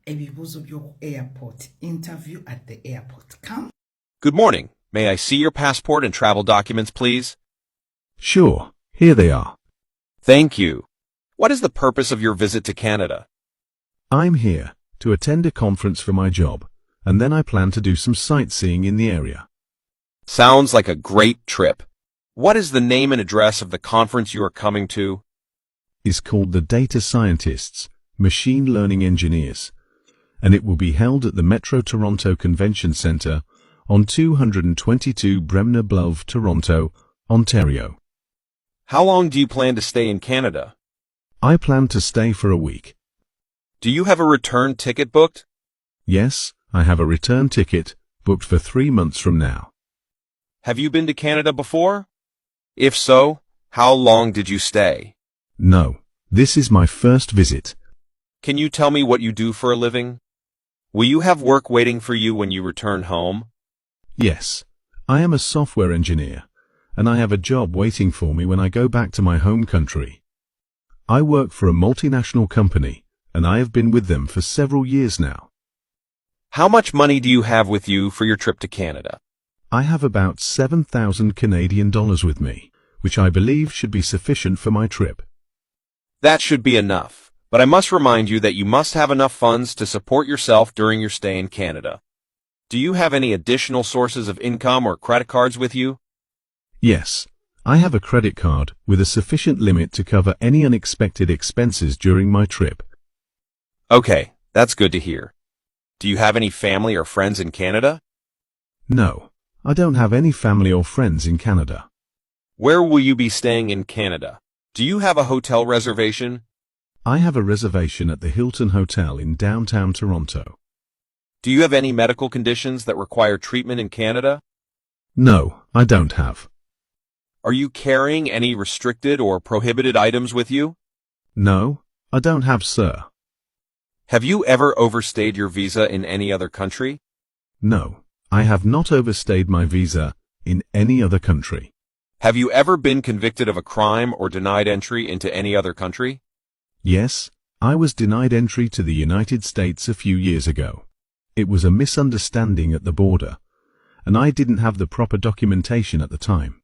Ebibuzo by'oku airport. Interview at the airport. Come. Good morning. May I see your passport and travel documents, please? Sure, here they are. Thank you. What is the purpose of your visit to Canada? I'm here to attend a conference for my job, and then I plan to do some sightseeing in the area. Sounds like a great trip. What is the name and address of the conference you are coming to? It's called the Data Scientists, Machine Learning Engineers, and it will be held at the Metro Toronto Convention Centre on 222 Bremner Bluff, Toronto, Ontario. How long do you plan to stay in Canada? I plan to stay for a week. Do you have a return ticket booked? Yes, I have a return ticket booked for 3 months from now. Have you been to Canada before? If so, how long did you stay? No, this is my first visit. Can you tell me what you do for a living? Will you have work waiting for you when you return home? Yes, I am a software engineer, and I have a job waiting for me when I go back to my home country. I work for a multinational company, and I have been with them for several years now. How much money do you have with you for your trip to Canada? I have about 7,000 Canadian dollars with me, which I believe should be sufficient for my trip. That should be enough, but I must remind you that you must have enough funds to support yourself during your stay in Canada. Do you have any additional sources of income or credit cards with you? Yes, I have a credit card with a sufficient limit to cover any unexpected expenses during my trip. Okay, that's good to hear. Do you have any family or friends in Canada? No, I don't have any family or friends in Canada. Where will you be staying in Canada? Do you have a hotel reservation? I have a reservation at the Hilton Hotel in downtown Toronto. Do you have any medical conditions that require treatment in Canada? No, I don't have. Are you carrying any restricted or prohibited items with you? No, I don't have, sir. Have you ever overstayed your visa in any other country? No, I have not overstayed my visa in any other country. Have you ever been convicted of a crime or denied entry into any other country? Yes, I was denied entry to the United States a few years ago. It was a misunderstanding at the border, and I didn't have the proper documentation at the time.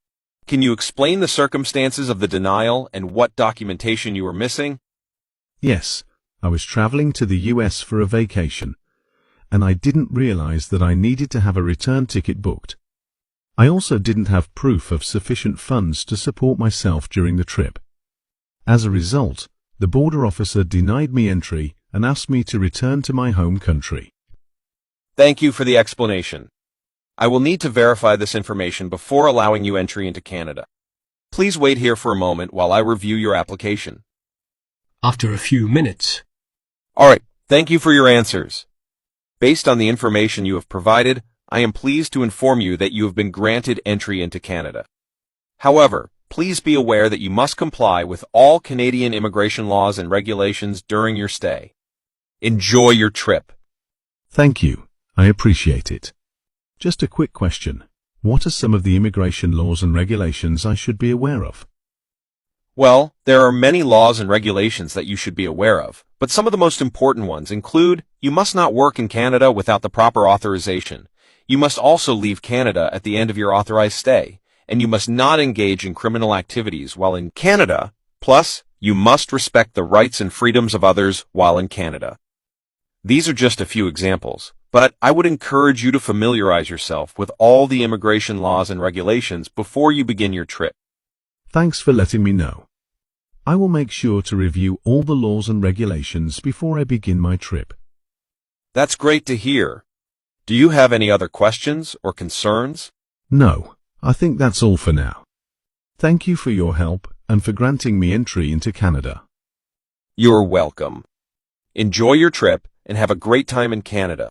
Can you explain the circumstances of the denial and what documentation you were missing? Yes, I was traveling to the US for a vacation, and I didn't realize that I needed to have a return ticket booked. I also didn't have proof of sufficient funds to support myself during the trip. As a result, the border officer denied me entry and asked me to return to my home country. Thank you for the explanation. I will need to verify this information before allowing you entry into Canada. Please wait here for a moment while I review your application. After a few minutes. All right, thank you for your answers. Based on the information you have provided, I am pleased to inform you that you have been granted entry into Canada. However, please be aware that you must comply with all Canadian immigration laws and regulations during your stay. Enjoy your trip. Thank you. I appreciate it. Just a quick question. What are some of the immigration laws and regulations I should be aware of? Well, there are many laws and regulations that you should be aware of, but some of the most important ones include you must not work in Canada without the proper authorization. You must also leave Canada at the end of your authorized stay, and you must not engage in criminal activities while in Canada. Plus, you must respect the rights and freedoms of others while in Canada. These are just a few examples, but I would encourage you to familiarize yourself with all the immigration laws and regulations before you begin your trip. Thanks for letting me know. I will make sure to review all the laws and regulations before I begin my trip. That's great to hear. Do you have any other questions or concerns? No, I think that's all for now. Thank you for your help and for granting me entry into Canada. You're welcome. Enjoy your trip and have a great time in Canada.